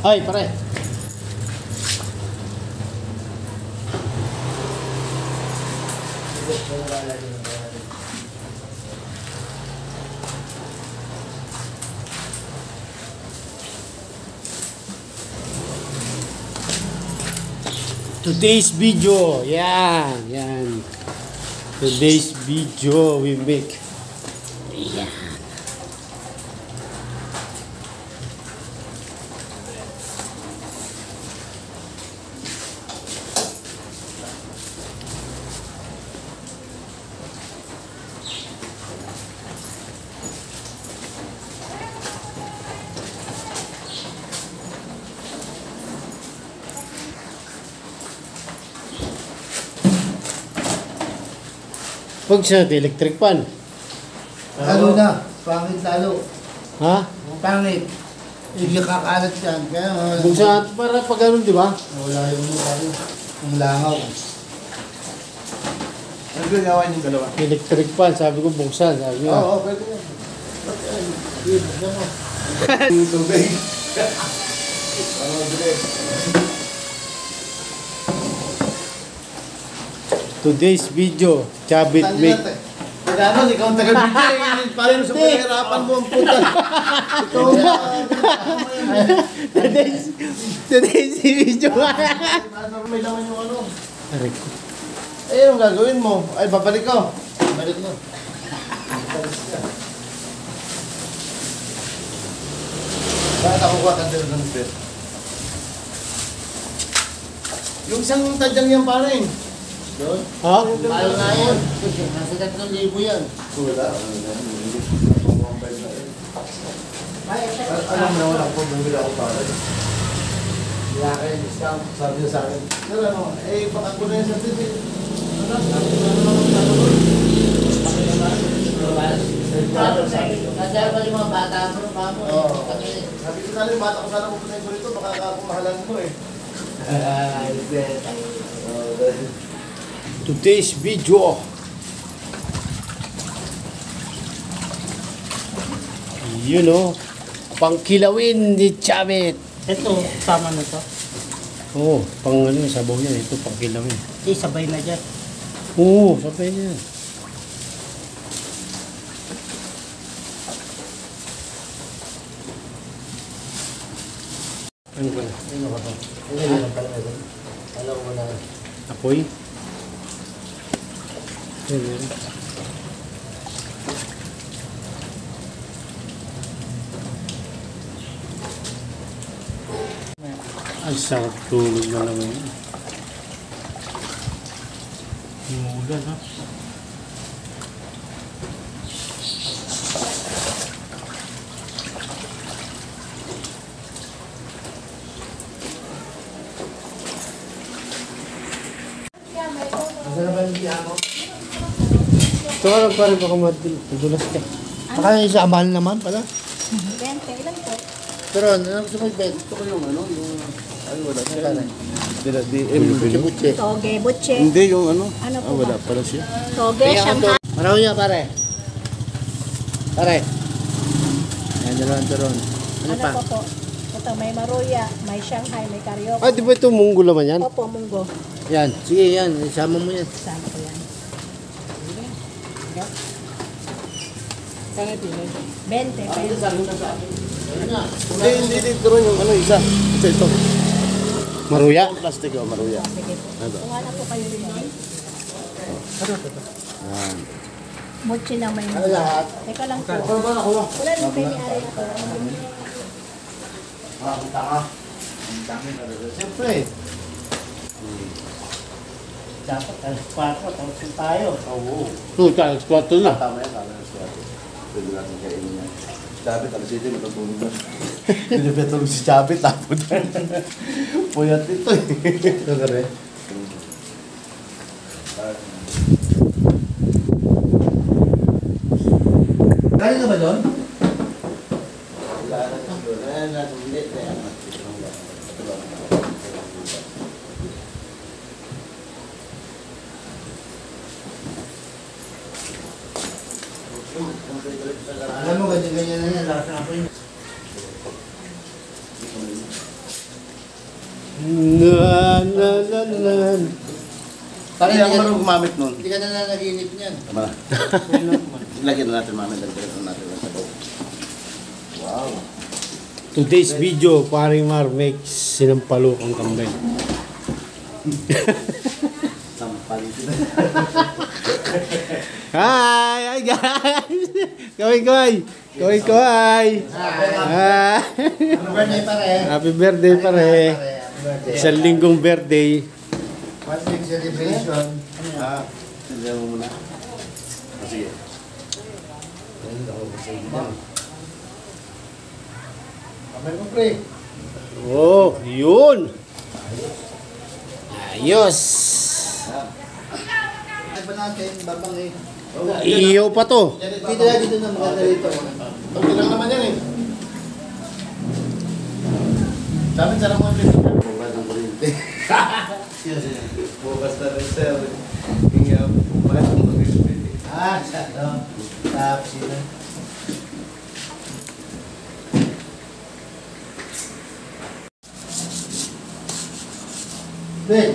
Ay, pare. Today's video, yan. Today's video we make. Yan. Pag siya, electric pan. Lalo na, pangit lalo. Ha? Pangit. Hindi kakalat yan. Kaya Buksan para pag ganun, di ba? wala yung langaw. Ano gagawa yung dalawa? Electric pan, sabi ko buksan. Sabi ko. Oo, pwede yan. Buksan mo. Tubig. Today's video, Chabit make. Pagano, ikaw ang taga-video. Paano sa pahirapan mo ang puta? Ikaw Today's video. may laman yung ano. Aray ko. Eh, anong gagawin mo? Ay, babalik ko. Balik mo. Bakit ako kuha ka ng spare? Yung isang tadyang yan pa rin. Doon? Ha? Ayaw nga yan. Nasa 3,000 yan. Wala. Alam mo naman ako, bumili ako para. Wala kayo discount. Sabi niya sa akin. Pero ano, eh, baka ko na yung certificate. Ano? Sabi ko na naman sa ano. Nadal pa yung mga bata mo, mamo. Oo. Sabi ko na rin, bata ko sana pupunta ko rito, baka kumahalan mo eh. Today's video. You know, pangkilawin ni Chabit. Ito, sama na to. Oo, pang ano, sabaw yan. Ito, pangkilawin. Sabay na dyan. Oo, sabay niya. Ano ba? Ano ba ito? Ano yung pala ito? Alam mo na. Apoy? Yan, yan. Ang sarap tulog na naman yun. Umuulan ha. Ano na ba yung biya mo? Ito ka lang parang baka madulas ka. Baka yung isa, mahal naman pala. 20 lang po. Pero ano gusto mo i-bet? Gusto ko yung ano, yung... Ay, wala siya. Butche. Toge, butche. Hindi yung ano. Ano po Wala ba? pala siya. Toge, Shanghai. Maraw niya, pare. Pare. Ayan, dalawang turon. Ano Ano pa? po po? Ito, may maruya, may Shanghai, may karyoka. Ah, di ba ito munggo laman yan? Opo, munggo. Yan. Sige, yan. Isama mo yan. Saan po yan? Kaya pinay. 20. Hindi dito rin yung ano isa. Ito. Maruya? Plastic o maruya. Sige po. Ano? Kuha na po kayo rin. Yan. Butche na may Ano lahat? Teka lang po. Ano ba nakuha? Wala nang pwede-ari ako. Ah, ang tanga. Ang tanga talaga. Siyempre. Dapat alas 4, tapos tayo. Oo. Ito, talas 4 na. Tama yan. Tama yan. Pwede natin kainin yan. Dapat alas 7 matutulog na. Hindi pa tulog si Chabit. Tapos. Puyat ito eh. Ito ka rin. Kaya ka ba doon? Wala na ito. Wala na ito. Hindi. Kaya na. Alam mo, ganyan-ganyan na yan. Lasa na po yun. Na. Parang hindi ako marunong gumamit nun. Hindi ka na nanaginip niyan. Tama na. Lagyan na natin mami. Lagyan na natin ang sabaw. Wow. Today's video, paring Mar makes sinampalukang kambing. Sampal ito. Hi guys! Kaway! Ah, Happy birthday pare. happy birthday pare. Isang linggong birthday. One big celebration. Sindihan mo muna. Sige. Kamay mo pre. Oh, yun! Ayos! Ay ba natin, babang eh. Iiyaw pa to. Dito na maganda dito. Pagki lang naman yan eh. Sabi sarang mo yung Bukas ng kuryente. bukas na rin sir. Hinga, bukas ng kuryente. Tapos yun. Ben!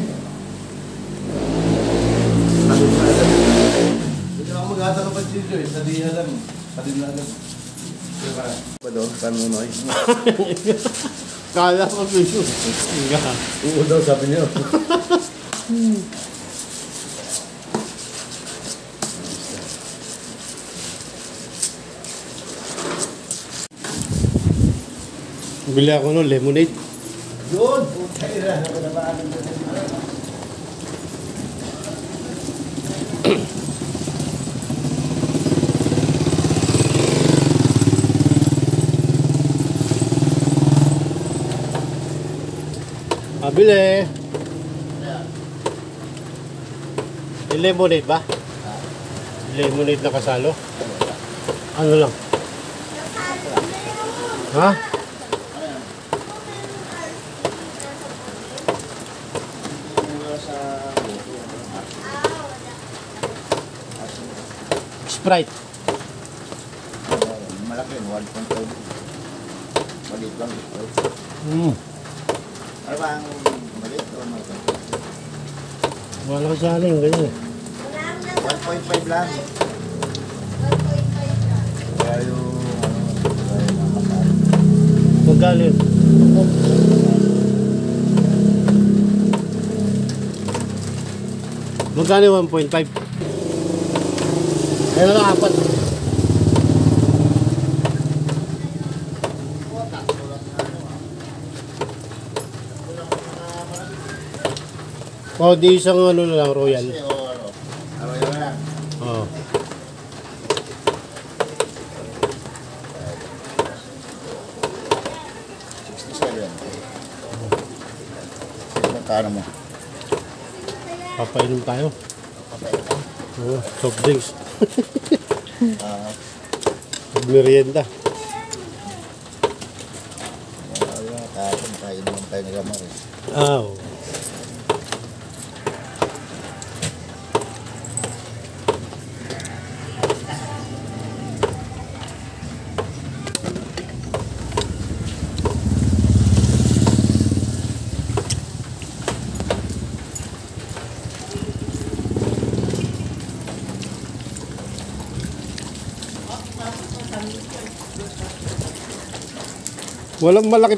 Hindi ako mag-ata ka pa dito eh. Sa diha lang. Patin na agad. Pa doon, panunoy. Kala ko biso. Oo daw, sabi niyo. Bili ako no lemonade. Yun! Putay na. Ako na ba anong doon? Bili. May lemonade ba? Lemonade na kasalo? Ano lang? Ha? Sprite. Malaki, 1.5. Maliit lang. Ano ba ang maliit o malaki? Wala ko saling, ganyan eh. 1.5 lang. Kaya yung Magkano yun? Magkano yung 1.5? Ayun lang, 4. O, di isang ano na lang, royal. Ano yun na? Oo. Magkano mo? Papainom tayo. Oo, soft drinks. Merienda. Tapos tayo naman tayo nila Maris. Oo. Walang malaki